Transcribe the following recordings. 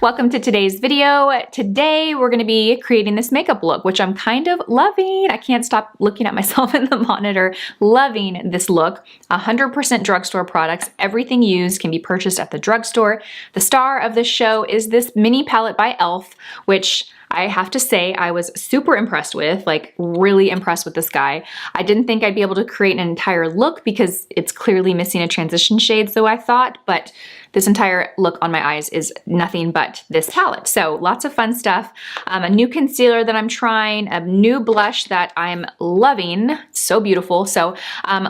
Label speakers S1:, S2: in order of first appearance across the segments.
S1: Welcome to today's video. Today we're going to be creating this makeup look, which I'm kind of loving. I can't stop looking at myself in the monitor, loving this look. 100% drugstore products. Everything used can be purchased at the drugstore. The star of this show is this mini palette by e.l.f., which I have to say I was super impressed with, like really impressed with this guy. I didn't think I'd be able to create an entire look because it's clearly missing a transition shade, so I thought, but this entire look on my eyes is nothing but this palette. So lots of fun stuff. A new concealer that I'm trying, a new blush that I'm loving. So beautiful. So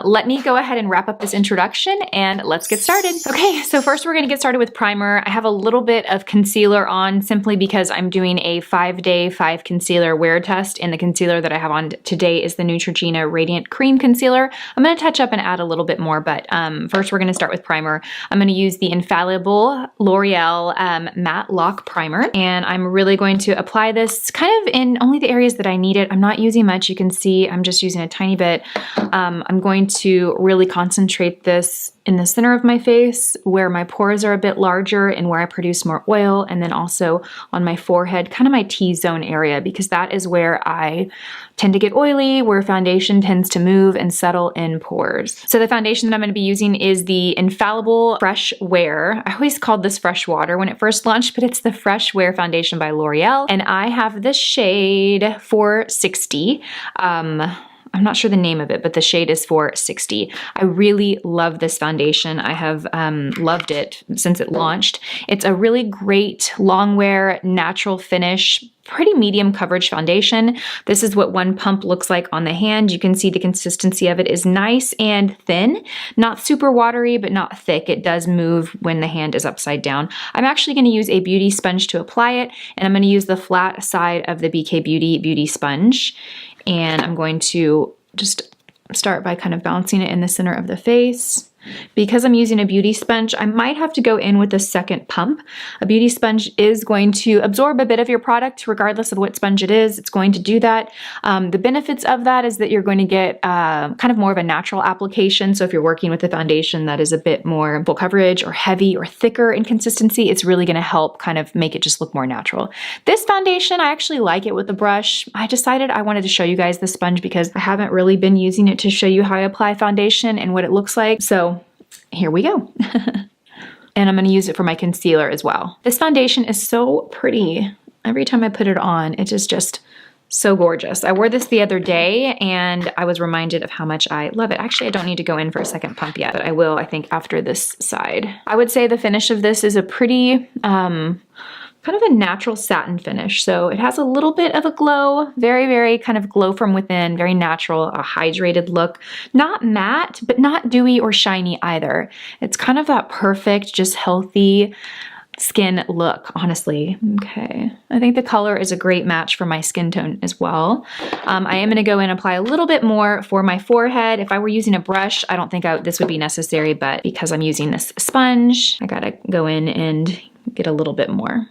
S1: let me go ahead and wrap up this introduction and let's get started. Okay, so first we're gonna get started with primer. I have a little bit of concealer on simply because I'm doing a 5-day 5 concealer wear test, and the concealer that I have on today is the Neutrogena Radiant Cream Concealer. I'm gonna touch up and add a little bit more, but first we're gonna start with primer. I'm gonna use the Infallible L'Oreal Matte Lock Primer, and I'm really going to apply this kind of in only the areas that I need it. I'm not using much. You can see I'm just using a tiny bit. I'm going to really concentrate this in the center of my face where my pores are a bit larger and where I produce more oil, and then also on my forehead, kind of my T-zone area, because that is where I tend to get oily, where foundation tends to move and settle in pores. So the foundation that I'm going to be using is the Infallible Fresh Wear. I always called this Fresh Water when it first launched, but it's the Fresh Wear Foundation by L'Oreal, and I have the shade 460. I'm not sure the name of it, but the shade is 460. I really love this foundation. I have loved it since it launched. It's a really great long wear, natural finish, pretty medium coverage foundation. This is what one pump looks like on the hand. You can see the consistency of it is nice and thin, not super watery, but not thick. It does move when the hand is upside down. I'm actually going to use a beauty sponge to apply it, and I'm going to use the flat side of the BK Beauty sponge. And I'm going to just start by kind of bouncing it in the center of the face. Because I'm using a beauty sponge, I might have to go in with a second pump. A beauty sponge is going to absorb a bit of your product regardless of what sponge it is. It's going to do that. The benefits of that is that you're going to get kind of more of a natural application. So if you're working with a foundation that is a bit more full coverage or heavy or thicker in consistency, it's really going to help kind of make it just look more natural. This foundation, I actually like it with the brush. I decided I wanted to show you guys the sponge because I haven't really been using it to show you how I apply foundation and what it looks like. So here we go. And I'm going to use it for my concealer as well. This foundation is so pretty. Every time I put it on, it is just so gorgeous. I wore this the other day and I was reminded of how much I love it. Actually, I don't need to go in for a second pump yet, but I will, I think, after this side. I would say the finish of this is a pretty, kind of a natural satin finish. So it has a little bit of a glow, very, very kind of glow from within, very natural, a hydrated look. Not matte, but not dewy or shiny either. It's kind of that perfect, just healthy skin look, honestly. Okay, I think the color is a great match for my skin tone as well. I am going to go in and apply a little bit more for my forehead. If I were using a brush, I don't think this would be necessary, but because I'm using this sponge, I gotta go in and get a little bit more.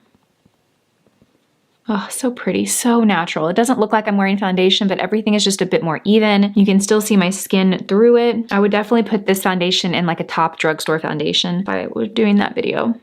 S1: Oh, so pretty, so natural. It doesn't look like I'm wearing foundation, but everything is just a bit more even. You can still see my skin through it. I would definitely put this foundation in like a top drugstore foundation if I were doing that video.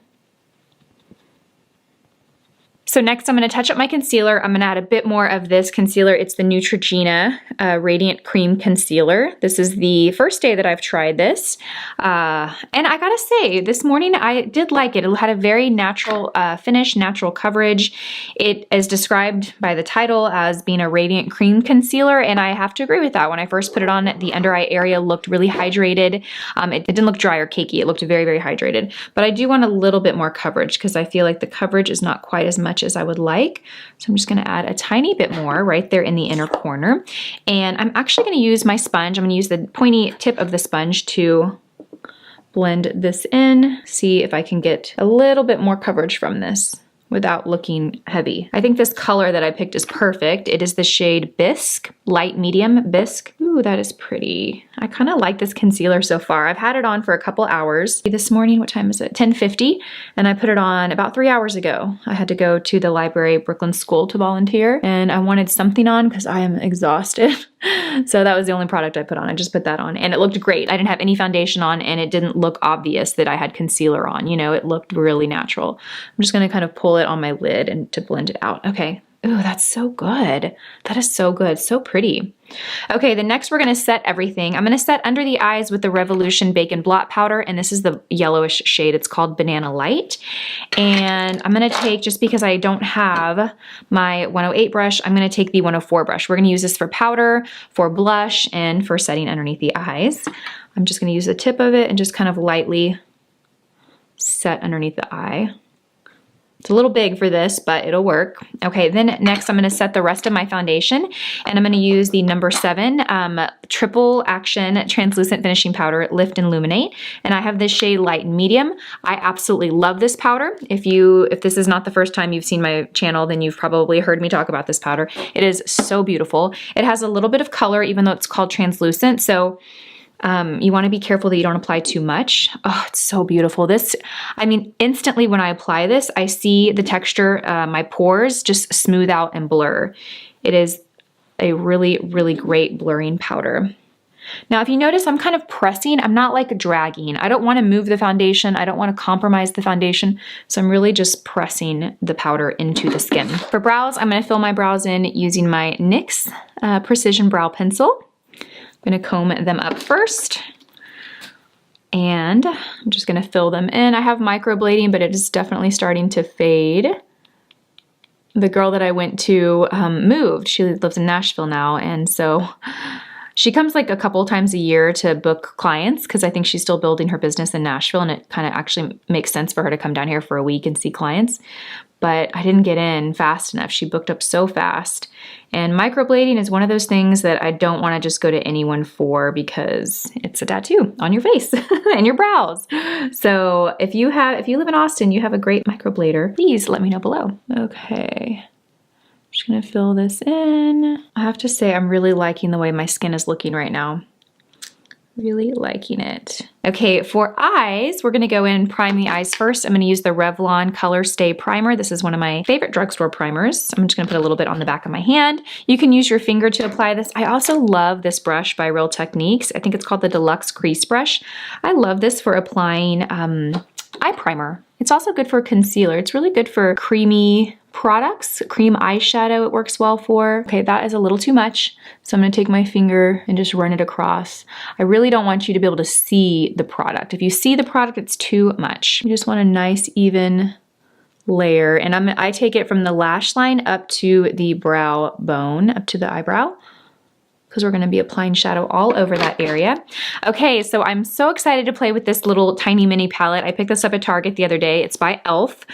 S1: So next I'm going to touch up my concealer. I'm going to add a bit more of this concealer. It's the Neutrogena Radiant Cream Concealer. This is the first day that I've tried this. And I gotta say, this morning I did like it. It had a very natural finish, natural coverage. It is described by the title as being a radiant cream concealer, and I have to agree with that. When I first put it on, the under eye area looked really hydrated. It didn't look dry or cakey. It looked very, very hydrated. But I do want a little bit more coverage because I feel like the coverage is not quite as much as I would like. So I'm just going to add a tiny bit more right there in the inner corner. And I'm actually going to use my sponge. I'm going to use the pointy tip of the sponge to blend this in. See if I can get a little bit more coverage from this without looking heavy. I think this color that I picked is perfect. It is the shade Bisque, light medium Bisque. Ooh, that is pretty. I kind of like this concealer so far. I've had it on for a couple hours. This morning, what time is it? 10:50, and I put it on about 3 hours ago. I had to go to the library Brooklyn School to volunteer, and I wanted something on because I am exhausted. So that was the only product I put on. I just put that on and it looked great. I didn't have any foundation on and it didn't look obvious that I had concealer on. You know, it looked really natural. I'm just gonna kind of pull it on my lid and to blend it out. Okay. Ooh, that's so good. That is so good, so pretty. Okay, the next we're gonna set everything. I'm gonna set under the eyes with the Revolution Bacon Blot Powder, and this is the yellowish shade. It's called Banana Light. And I'm gonna take, just because I don't have my 108 brush, I'm gonna take the 104 brush. We're gonna use this for powder, for blush, and for setting underneath the eyes. I'm just gonna use the tip of it and just kind of lightly set underneath the eye. It's a little big for this, but it'll work. Okay, then next I'm gonna set the rest of my foundation and I'm gonna use the number 7 Triple Action Translucent Finishing Powder, Lift and Illuminate. And I have this shade Light and Medium. I absolutely love this powder. If this is not the first time you've seen my channel, then you've probably heard me talk about this powder. It is so beautiful. It has a little bit of color, even though it's called translucent. So you want to be careful that you don't apply too much. Oh, it's so beautiful. This, I mean, instantly when I apply this, I see the texture, my pores just smooth out and blur. It is a really, really great blurring powder. Now, if you notice, I'm kind of pressing. I'm not like dragging. I don't want to move the foundation. I don't want to compromise the foundation. So I'm really just pressing the powder into the skin. For brows, I'm going to fill my brows in using my NYX Precision Brow Pencil. I'm gonna comb them up first and I'm just gonna fill them in. I have microblading, but it is definitely starting to fade. The girl that I went to moved. She lives in Nashville now, and so she comes like a couple times a year to book clients because I think she's still building her business in Nashville, and it kind of actually makes sense for her to come down here for a week and see clients. But I didn't get in fast enough. She booked up so fast. And microblading is one of those things that I don't want to just go to anyone for because it's a tattoo on your face and your brows. So if you live in Austin, you have a great microblader, please let me know below. Okay. I'm just gonna fill this in. I have to say I'm really liking the way my skin is looking right now. Really liking it. Okay, for eyes, we're gonna go in and prime the eyes first. I'm gonna use the Revlon Color Stay Primer. This is one of my favorite drugstore primers. I'm just gonna put a little bit on the back of my hand. You can use your finger to apply this. I also love this brush by Real Techniques. I think it's called the Deluxe Crease Brush. I love this for applying eye primer. It's also good for concealer. It's really good for creamy products. Cream eyeshadow it works well for. Okay, that is a little too much. So I'm gonna take my finger and just run it across. I really don't want you to be able to see the product. If you see the product, it's too much. You just want a nice even layer. And I take it from the lash line up to the brow bone, up to the eyebrow, because we're gonna be applying shadow all over that area. Okay, so I'm so excited to play with this little tiny mini palette. I picked this up at Target the other day. It's by e.l.f.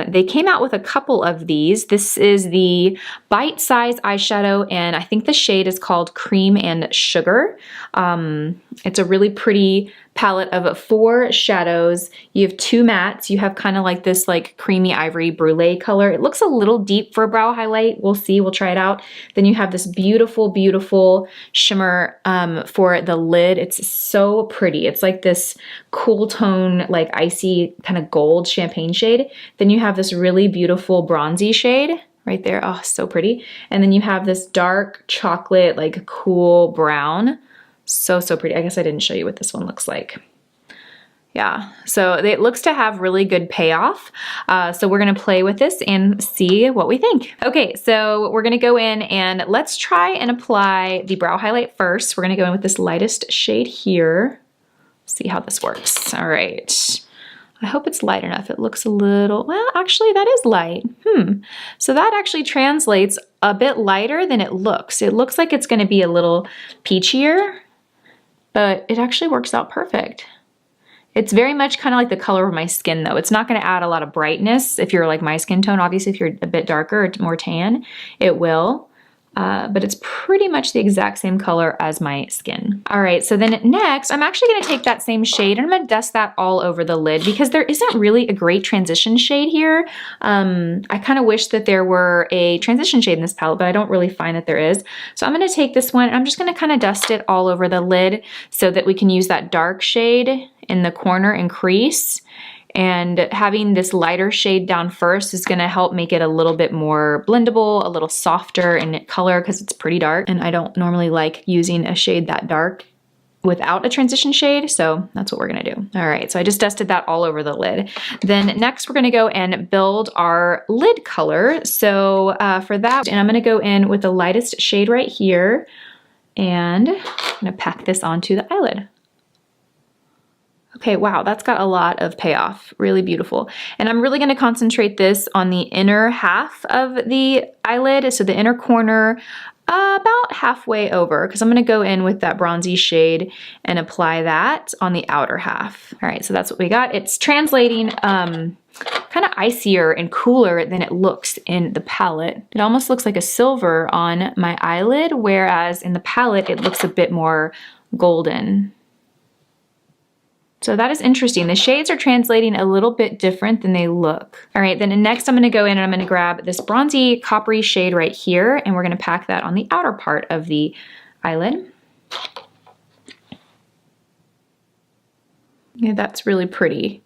S1: They came out with a couple of these. This is the Bite Size eyeshadow, and I think the shade is called Cream and Sugar. It's a really pretty palette of 4 shadows. You have 2 mattes. You have kind of like this like creamy ivory brulee color. It looks a little deep for a brow highlight. We'll see, we'll try it out. Then you have this beautiful, beautiful shimmer for the lid. It's so pretty. It's like this cool tone, like icy kind of gold champagne shade. Then you have this really beautiful bronzy shade right there. Oh, so pretty. And then you have this dark chocolate, like cool brown. So, so pretty. I guess I didn't show you what this one looks like. Yeah, so it looks to have really good payoff. So we're gonna play with this and see what we think. Okay, so we're gonna go in and let's try and apply the brow highlight first. We're gonna go in with this lightest shade here. See how this works. All right. I hope it's light enough. It looks a little, well, actually that is light. So that actually translates a bit lighter than it looks. It looks like it's gonna be a little peachier, but it actually works out perfect. It's very much kind of like the color of my skin though. It's not gonna add a lot of brightness if you're like my skin tone. Obviously, if you're a bit darker or more tan, it will. But it's pretty much the exact same color as my skin. All right, so then next, I'm actually gonna take that same shade and I'm gonna dust that all over the lid because there isn't really a great transition shade here. I kind of wish that there were a transition shade in this palette, but I don't really find that there is. So I'm gonna take this one and I'm just gonna kind of dust it all over the lid so that we can use that dark shade in the corner and crease. And having this lighter shade down first is gonna help make it a little bit more blendable, a little softer in color because it's pretty dark. And I don't normally like using a shade that dark without a transition shade, so that's what we're gonna do. All right, so I just dusted that all over the lid. Then next we're gonna go and build our lid color. So for that, and I'm gonna go in with the lightest shade right here, and I'm gonna pack this onto the eyelid. Okay, wow, that's got a lot of payoff, really beautiful. And I'm really gonna concentrate this on the inner half of the eyelid, so the inner corner, about halfway over, because I'm gonna go in with that bronzy shade and apply that on the outer half. All right, so that's what we got. It's translating kind of icier and cooler than it looks in the palette. It almost looks like a silver on my eyelid, whereas in the palette, it looks a bit more golden. So that is interesting. The shades are translating a little bit different than they look. All right, then next I'm gonna go in and I'm gonna grab this bronzy coppery shade right here, and we're gonna pack that on the outer part of the eyelid. Yeah, that's really pretty.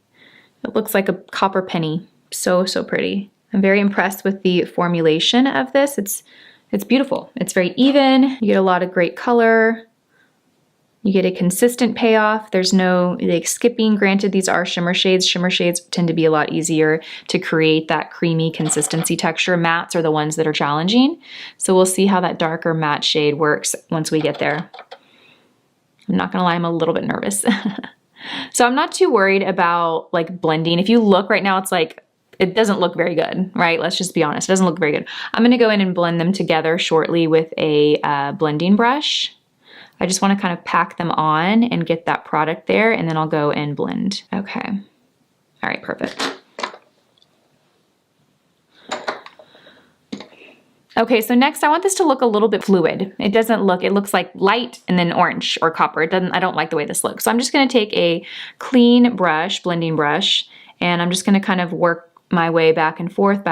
S1: It looks like a copper penny. So, so pretty. I'm very impressed with the formulation of this. It's beautiful. It's very even. You get a lot of great color. You get a consistent payoff. There's no like skipping. Granted, these are shimmer shades. Shimmer shades tend to be a lot easier to create that creamy consistency texture. Mattes are the ones that are challenging. So we'll see how that darker matte shade works once we get there. I'm not gonna lie, I'm a little bit nervous. So I'm not too worried about like blending. If you look right now, it's like, it doesn't look very good, right? Let's just be honest, it doesn't look very good. I'm gonna go in and blend them together shortly with a blending brush. I just want to kind of pack them on and get that product there, and then I'll go and blend. Okay. All right, perfect. Okay, so next I want this to look a little bit fluid. It looks like light and then orange or copper. I don't like the way this looks. So I'm just gonna take a clean brush, blending brush, and I'm just gonna kind of work my way back and forth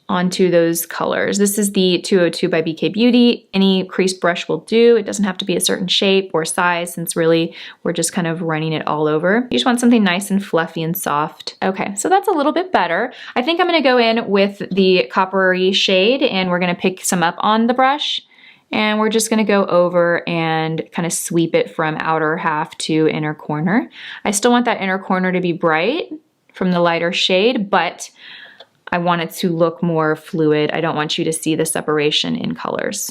S1: onto those colors. This is the 202 by BK Beauty. Any crease brush will do. It doesn't have to be a certain shape or size, since really we're just kind of running it all over. You just want something nice and fluffy and soft. Okay, so that's a little bit better. I think I'm gonna go in with the coppery shade, and we're gonna pick some up on the brush, and we're just gonna go over and kind of sweep it from outer half to inner corner. I still want that inner corner to be bright from the lighter shade, but I want it to look more fluid. I don't want you to see the separation in colors.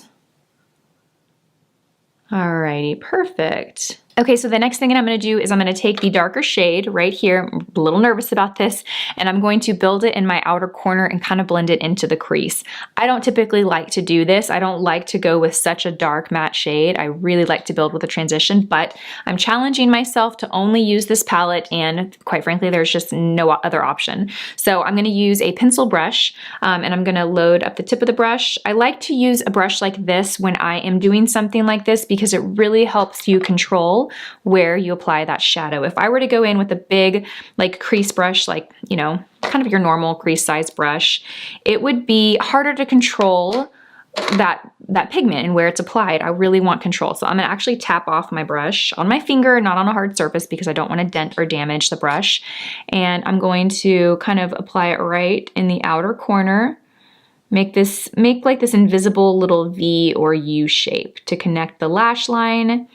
S1: Alrighty, perfect. Okay, so the next thing that I'm gonna do is I'm gonna take the darker shade right here. I'm a little nervous about this, and I'm going to build it in my outer corner and kind of blend it into the crease. I don't typically like to do this. I don't like to go with such a dark matte shade. I really like to build with a transition, but I'm challenging myself to only use this palette, and quite frankly, there's just no other option. So I'm gonna use a pencil brush, and I'm gonna load up the tip of the brush. I like to use a brush like this when I am doing something like this because it really helps you control where you apply that shadow. If I were to go in with a big like crease brush, like, you know, kind of your normal crease size brush, it would be harder to control that pigment and where it's applied. I really want control. So I'm gonna actually tap off my brush on my finger, not on a hard surface, because I don't want to dent or damage the brush. And I'm going to kind of apply it right in the outer corner. Make like this invisible little V or U shape to connect the lash line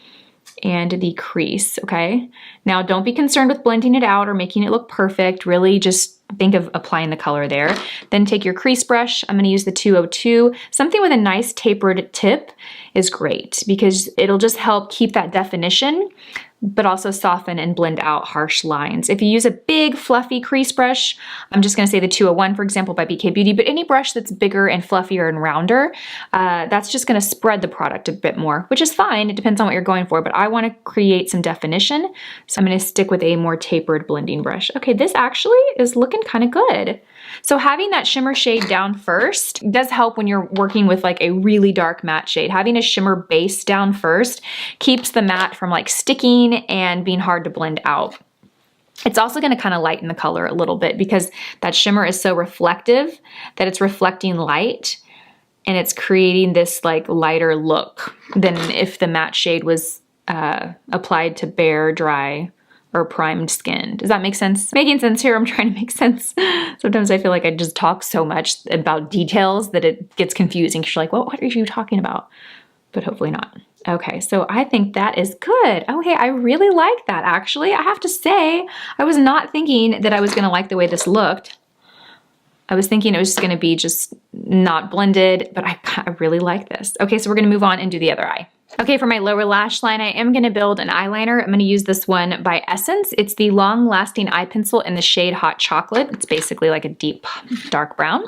S1: and the crease, okay? Now don't be concerned with blending it out or making it look perfect. Really just think of applying the color there. Then take your crease brush. I'm gonna use the 202. Something with a nice tapered tip is great because it'll just help keep that definition, but also soften and blend out harsh lines. If you use a big fluffy crease brush, I'm just gonna say the 201, for example, by BK Beauty, but any brush that's bigger and fluffier and rounder, that's just gonna spread the product a bit more, which is fine. It depends on what you're going for, but I wanna create some definition. So I'm gonna stick with a more tapered blending brush. Okay, this actually is looking kind of good. So having that shimmer shade down first does help when you're working with like a really dark matte shade. Having a shimmer base down first keeps the matte from like sticking and being hard to blend out. It's also going to kind of lighten the color a little bit because that shimmer is so reflective that it's reflecting light and it's creating this like lighter look than if the matte shade was applied to bare, dry, or primed skin. Does that make sense? Making sense here? I'm trying to make sense. Sometimes I feel like I just talk so much about details that it gets confusing. You're like, well, what are you talking about? But hopefully not. Okay, so I think that is good. Okay, I really like that actually. I have to say, I was not thinking that I was gonna like the way this looked. I was thinking it was just gonna be just not blended, but I really like this. Okay, so we're gonna move on and do the other eye. Okay, for my lower lash line, I am gonna build an eyeliner. I'm gonna use this one by Essence. It's the Long Lasting Eye Pencil in the shade Hot Chocolate. It's basically like a deep dark brown.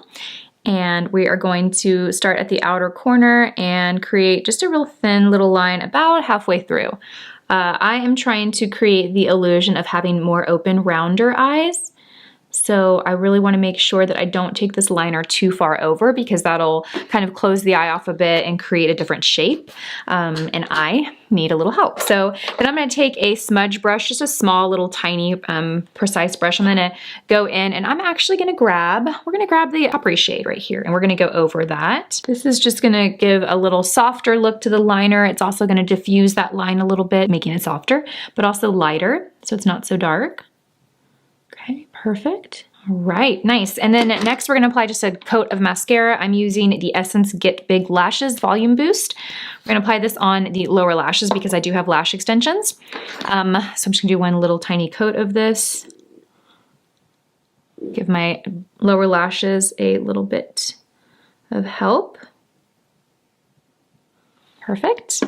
S1: And we are going to start at the outer corner and create just a real thin little line about halfway through. I am trying to create the illusion of having more open, rounder eyes. So I really want to make sure that I don't take this liner too far over because that'll kind of close the eye off a bit and create a different shape. And I need a little help. So then I'm going to take a smudge brush, just a small little tiny precise brush. I'm going to go in and I'm actually going to grab the Opry shade right here and we're going to go over that. This is just going to give a little softer look to the liner. It's also going to diffuse that line a little bit, making it softer, but also lighter so it's not so dark. Okay, perfect. All right, nice. And then next we're gonna apply just a coat of mascara. I'm using the Essence Get Big Lashes Volume Boost. We're gonna apply this on the lower lashes because I do have lash extensions. So I'm just gonna do one little tiny coat of this. Give my lower lashes a little bit of help. Perfect.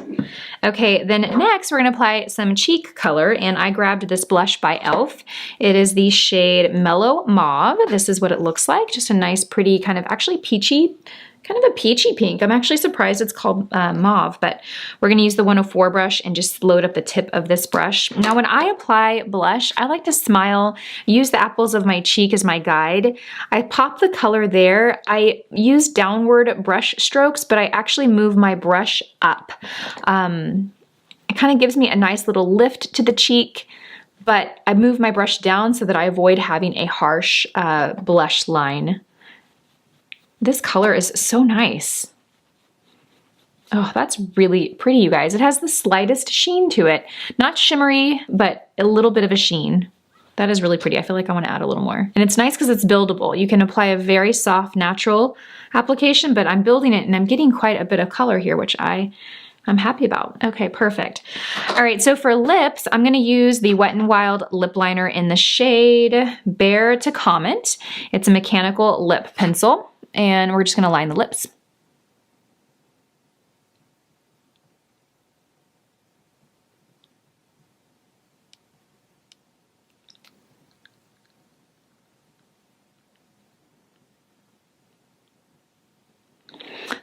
S1: Okay, then next we're gonna apply some cheek color and I grabbed this blush by e.l.f. It is the shade Mellow Mauve. This is what it looks like. Just a nice, pretty kind of actually peachy, kind of a peachy pink. I'm actually surprised it's called mauve, but we're gonna use the 104 brush and just load up the tip of this brush. Now when I apply blush, I like to smile, use the apples of my cheek as my guide. I pop the color there. I use downward brush strokes, but I actually move my brush up. It kind of gives me a nice little lift to the cheek, but I move my brush down so that I avoid having a harsh blush line. This color is so nice. Oh, that's really pretty, you guys. It has the slightest sheen to it. Not shimmery, but a little bit of a sheen. That is really pretty. I feel like I want to add a little more. And it's nice because it's buildable. You can apply a very soft, natural application, but I'm building it and I'm getting quite a bit of color here, which I'm happy about. Okay, perfect. All right, so for lips, I'm gonna use the Wet n Wild lip liner in the shade Bear to Comment. It's a mechanical lip pencil. And we're just gonna line the lips.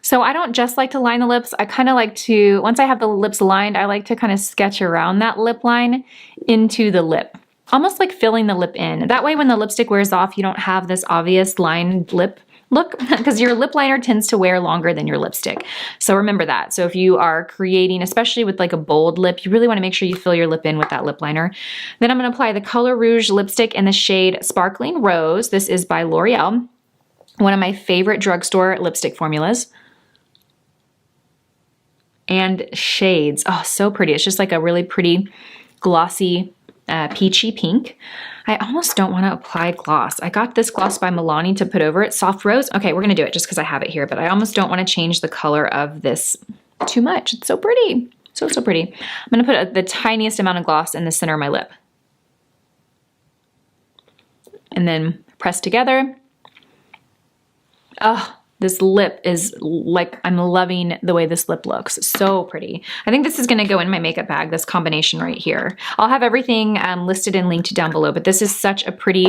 S1: So I don't just like to line the lips. I kind of like to, once I have the lips lined, I like to kind of sketch around that lip line into the lip. Almost like filling the lip in. That way when the lipstick wears off, you don't have this obvious lined lip look, because your lip liner tends to wear longer than your lipstick. So remember that. So if you are creating, especially with like a bold lip, you really want to make sure you fill your lip in with that lip liner. Then I'm going to apply the Color Rouge lipstick in the shade Sparkling Rose. This is by L'Oreal, one of my favorite drugstore lipstick formulas. And shades, oh, so pretty. It's just like a really pretty glossy peachy pink. I almost don't want to apply gloss. I got this gloss by Milani to put over it, Soft Rose. Okay, we're gonna do it just because I have it here, but I almost don't want to change the color of this too much. It's so pretty, so pretty. I'm gonna put the tiniest amount of gloss in the center of my lip. And then press together. Oh, this lip is like, I'm loving the way this lip looks. So pretty. I think this is gonna go in my makeup bag, this combination right here. I'll have everything listed and linked down below, but this is such a pretty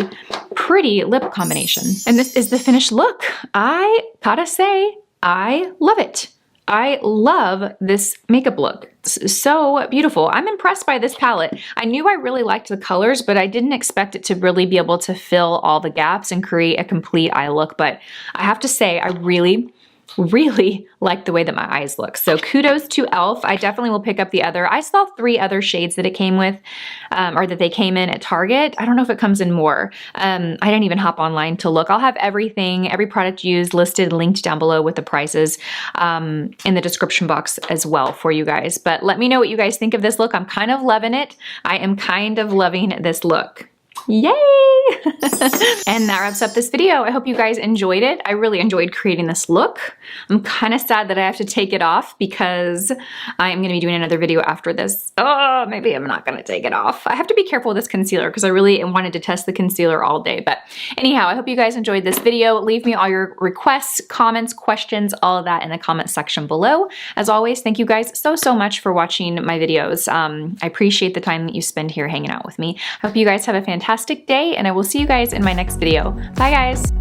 S1: lip combination. And this is the finished look. I gotta say, I love it. I love this makeup look. It's so beautiful. I'm impressed by this palette. I knew I really liked the colors, but I didn't expect it to really be able to fill all the gaps and create a complete eye look. But I have to say, I really really like the way that my eyes look. So kudos to e.l.f. I definitely will pick up the other. I saw 3 other shades that it came with, or that they came in at Target. I don't know if it comes in more. I didn't even hop online to look. I'll have everything, every product used listed, linked down below with the prices in the description box as well for you guys. But let me know what you guys think of this look. I'm kind of loving it. I am kind of loving this look. Yay! And that wraps up this video. I hope you guys enjoyed it. I really enjoyed creating this look. I'm kind of sad that I have to take it off because I am going to be doing another video after this. Oh, maybe I'm not going to take it off. I have to be careful with this concealer because I really wanted to test the concealer all day. But anyhow, I hope you guys enjoyed this video. Leave me all your requests, comments, questions, all of that in the comment section below. As always, thank you guys so much for watching my videos. I appreciate the time that you spend here hanging out with me. I hope you guys have a fantastic day, and I will see you guys in my next video. Bye guys!